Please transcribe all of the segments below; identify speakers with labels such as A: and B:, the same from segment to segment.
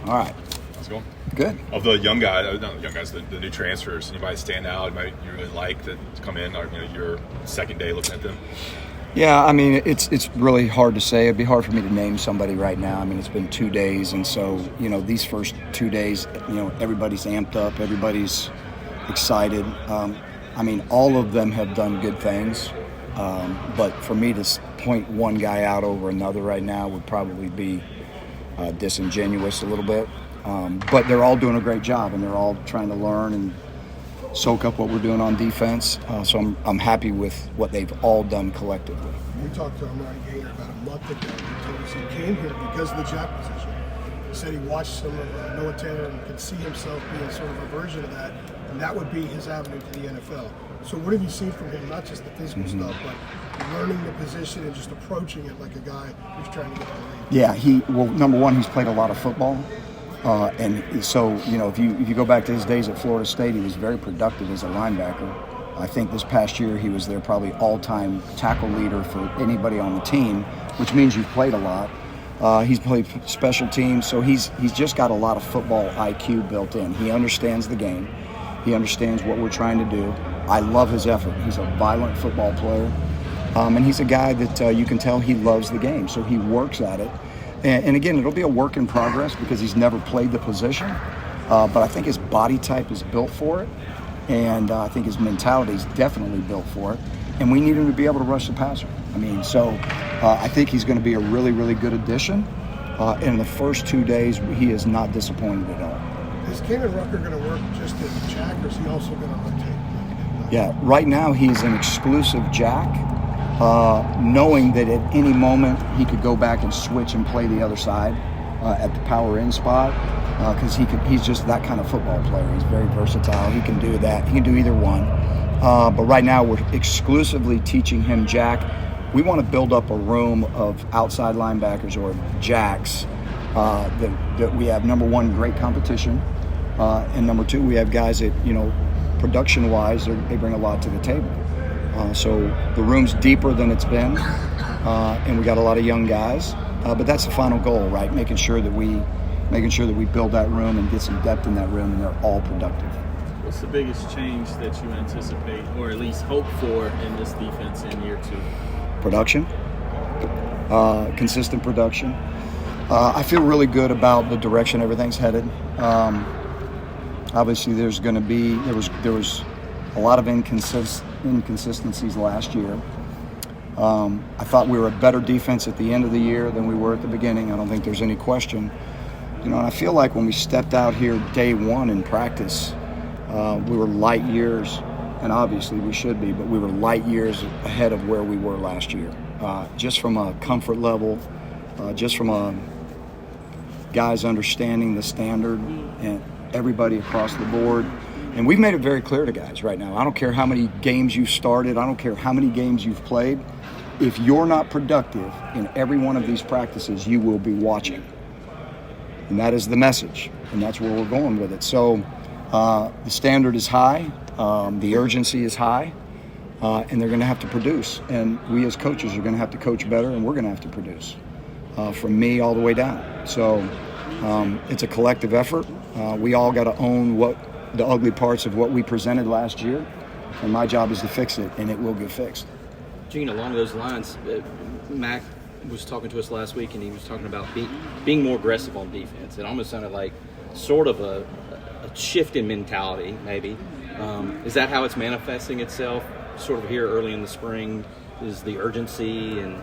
A: All right.
B: How's it going?
A: Good.
B: Of the young guys, not the young guys, the new transfers, anybody stand out? Anybody you really like that come in, or your second day looking at them?
A: Yeah, I mean, it's really hard to say. It'd be hard for me to name somebody right now. I mean, it's been 2 days, and so, these first 2 days, everybody's amped up. Everybody's excited. I mean, all of them have done good things. But for me to point one guy out over another right now would probably be disingenuous a little bit. But they're all doing a great job, and they're all trying to learn and soak up what we're doing on defense. So I'm happy with what they've all done collectively.
C: We talked to Ryan Gaynor about a month ago. He told us he came here because of the jack position. He said he watched some of Noah Taylor and could see himself being sort of a version of that, and that would be his avenue to the NFL. So what have you seen from him, not just the physical stuff, but learning the position and just approaching it like a guy who's trying to get the league?
A: Yeah, number one, he's played a lot of football. And so, if you go back to his days at Florida State, he was very productive as a linebacker. I think this past year he was their probably all-time tackle leader for anybody on the team, which means you've played a lot. He's played special teams, so he's just got a lot of football IQ built in. He understands the game. He understands what we're trying to do. I love his effort. He's a violent football player. And he's a guy that you can tell he loves the game, so he works at it. And again, it'll be a work in progress because he's never played the position. But I think his body type is built for it. And I think his mentality is definitely built for it. And we need him to be able to rush the passer. I think he's going to be a really, really good addition. In the first 2 days, he is not disappointed at all.
C: Is Keenan Rucker going to work just as jack, or is he also going to rotate?
A: Yeah, right now he's an exclusive jack. Knowing that at any moment he could go back and switch and play the other side at the power in spot, because he's just that kind of football player. He's very versatile. He can do that. He can do either one. But right now we're exclusively teaching him jack. We want to build up a room of outside linebackers or jacks that we have, number one, great competition, and number two, we have guys that, production-wise, they bring a lot to the table. So the room's deeper than it's been, and we got a lot of young guys. But that's the final goal, right? Making sure that we build that room and get some depth in that room, and they're all productive.
D: What's the biggest change that you anticipate, or at least hope for, in this defense in year two?
A: Production, consistent production. I feel really good about the direction everything's headed. Obviously, there was a lot of inconsistencies last year. I thought we were a better defense at the end of the year than we were at the beginning. I don't think there's any question. And I feel like when we stepped out here day one in practice, we were light years, and obviously we should be, but we were light years ahead of where we were last year. Just from a comfort level, just from a guys understanding the standard and everybody across the board. And we've made it very clear to guys right now. I don't care how many games you've started. I don't care how many games you've played. If you're not productive in every one of these practices, you will be watching. And that is the message. And that's where we're going with it. So the standard is high. The urgency is high. And they're going to have to produce. And we as coaches are going to have to coach better, and we're going to have to produce. From me all the way down. So it's a collective effort. We all got to own the ugly parts of what we presented last year, and my job is to fix it, and it will get fixed.
E: Gene, along those lines, Mac was talking to us last week, and he was talking about being more aggressive on defense. It almost sounded like sort of a shift in mentality, maybe. Is that how it's manifesting itself sort of here early in the spring? Is the urgency and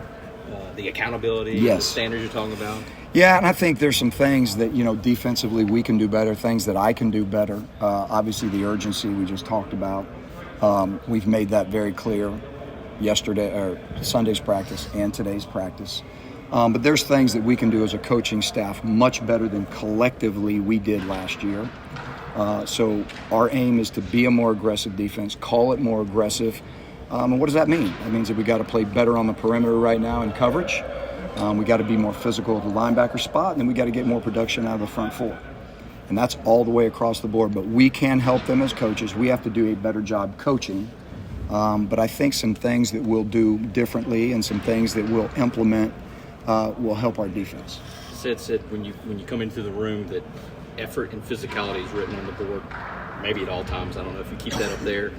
E: the accountability,
A: yes,
E: the standards you're talking about?
A: Yeah, and I think there's some things that, defensively we can do better, things that I can do better. Obviously, the urgency we just talked about. We've made that very clear yesterday, or Sunday's practice and today's practice. But there's things that we can do as a coaching staff much better than collectively we did last year. So our aim is to be a more aggressive defense, call it more aggressive. And what does that mean? That means that we got to play better on the perimeter right now in coverage. We got to be more physical at the linebacker spot, and then we got to get more production out of the front four. And that's all the way across the board. But we can help them as coaches. We have to do a better job coaching. But I think some things that we'll do differently and some things that we'll implement will help our defense.
E: mindset said when you come into the room that effort and physicality is written on the board, maybe at all times. I don't know if you keep that up there,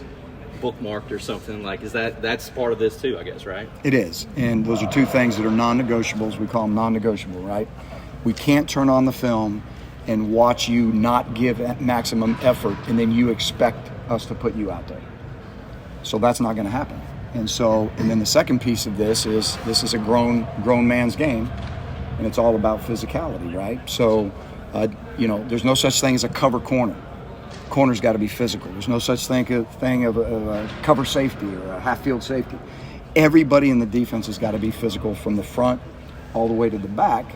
E: bookmarked or something. Like, that's part of this too, I guess, right?
A: It is, and those are two things that are non-negotiables. We call them non-negotiable, right? We can't turn on the film and watch you not give maximum effort, and then you expect us to put you out there. So that's not going to happen. And then the second piece of this is a grown man's game, and it's all about physicality, right? So, there's no such thing as a cover corner. Corner's got to be physical. There's no such thing of a cover safety or a half-field safety. Everybody in the defense has got to be physical from the front all the way to the back.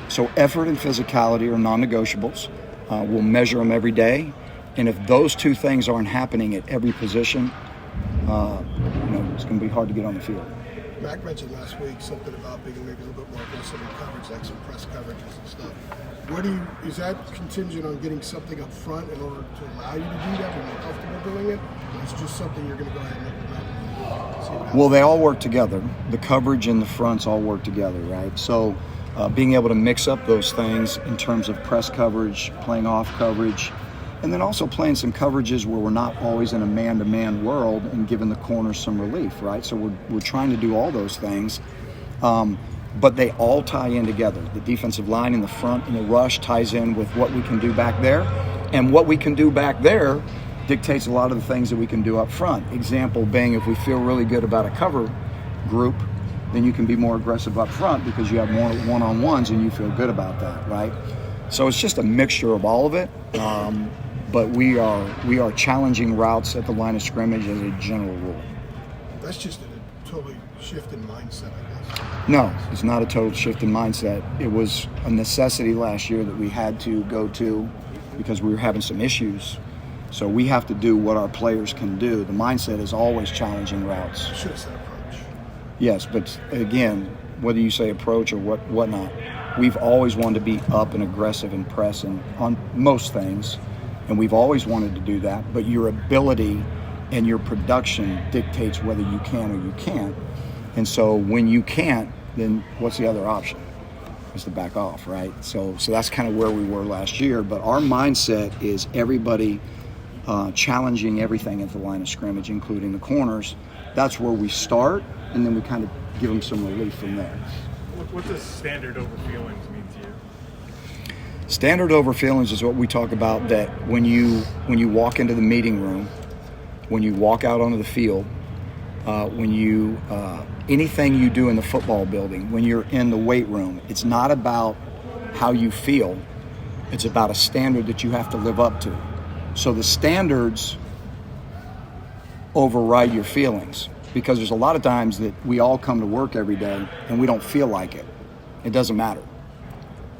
A: So effort and physicality are non-negotiables. We'll measure them every day. And if those two things aren't happening at every position, it's going to be hard to get on the field.
C: Mac mentioned last week something about being maybe a little bit more aggressive in coverage, like some press coverages and stuff. Is that contingent on getting something up front in order to allow you to do that, be more comfortable doing it? Or it's just something you're going to go ahead and implement?
A: Well, they all work together. The coverage and the fronts all work together, right? So being able to mix up those things in terms of press coverage, playing off coverage, and then also playing some coverages where we're not always in a man-to-man world and giving the corners some relief, right? So we're trying to do all those things, but they all tie in together. The defensive line in the front and the rush ties in with what we can do back there, and what we can do back there dictates a lot of the things that we can do up front. Example being, if we feel really good about a cover group, then you can be more aggressive up front because you have more one-on-ones and you feel good about that, right? So it's just a mixture of all of it. But we are challenging routes at the line of scrimmage as a general rule.
C: That's just a totally shift in mindset, I guess.
A: No, it's not a total shift in mindset. It was a necessity last year that we had to go to because we were having some issues. So we have to do what our players can do. The mindset is always challenging routes.
C: Should have said approach.
A: Yes, but again, whether you say approach or whatnot, we've always wanted to be up and aggressive and press and on most things. And we've always wanted to do that, but your ability and your production dictates whether you can or you can't. And so when you can't, then what's the other option? Is to back off, right? So that's kind of where we were last year. But our mindset is everybody challenging everything at the line of scrimmage, including the corners. That's where we start, and then we kind of give them some relief from there.
F: What does standard over feelings mean to you?
A: Standard over feelings is what we talk about, that when you walk into the meeting room, when you walk out onto the field, when you anything you do in the football building, when you're in the weight room, it's not about how you feel. It's about a standard that you have to live up to. So the standards override your feelings, because there's a lot of times that we all come to work every day and we don't feel like it. It doesn't matter.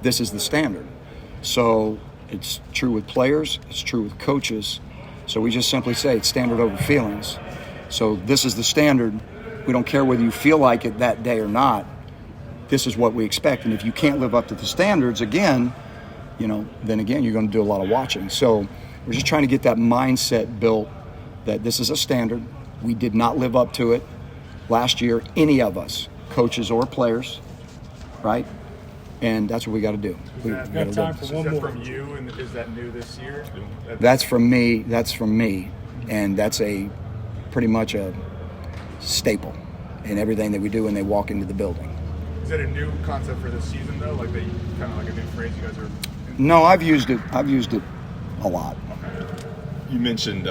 A: This is the standard. So it's true with players, it's true with coaches. So we just simply say it's standard over feelings. So this is the standard. We don't care whether you feel like it that day or not. This is what we expect. And if you can't live up to the standards, again, then again, you're going to do a lot of watching. So we're just trying to get that mindset built that this is a standard. We did not live up to it last year, any of us, coaches or players, right? And that's what we got to do. We
F: got time for one more from you, and is that new this year?
A: That's from me. And that's pretty much a staple in everything that we do when they walk into the building.
F: Is that a new concept for this season, though? Like kind of like a new phrase you guys are?
A: No, I've used it a lot.
B: Okay. You mentioned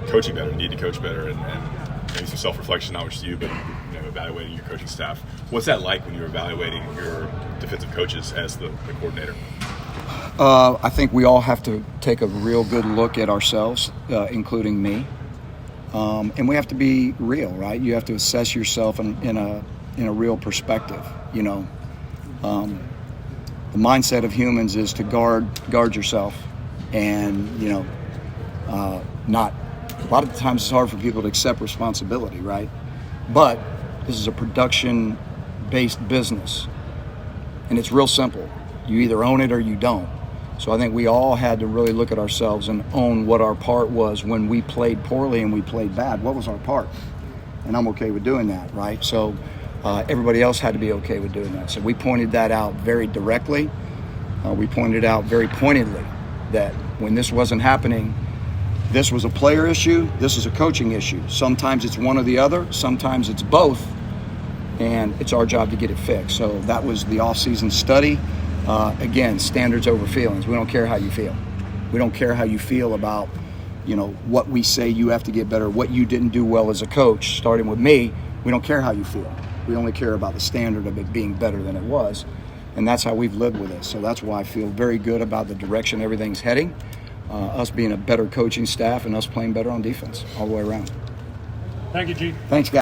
B: coaching better, need to coach better, and maybe some self-reflection, not just you, but evaluating your coaching staff. What's that like when you're evaluating your defensive coaches as the coordinator?
A: I think we all have to take a real good look at ourselves, including me. And we have to be real, right? You have to assess yourself in a real perspective. The mindset of humans is to guard yourself, and not. A lot of the times it's hard for people to accept responsibility, right? But this is a production-based business, and it's real simple. You either own it or you don't. So I think we all had to really look at ourselves and own what our part was when we played poorly and we played bad. What was our part? And I'm okay with doing that, right? So everybody else had to be okay with doing that. So we pointed that out very directly. We pointed out very pointedly that when this wasn't happening, this was a player issue, this is a coaching issue. Sometimes it's one or the other, sometimes it's both, and it's our job to get it fixed. So that was the off-season study. Again, standards over feelings. We don't care how you feel. We don't care how you feel about, what we say you have to get better, what you didn't do well as a coach, starting with me. We don't care how you feel. We only care about the standard of it being better than it was. And that's how we've lived with it. So that's why I feel very good about the direction everything's heading, us being a better coaching staff and us playing better on defense all the way around.
G: Thank you, G.
A: Thanks, guys.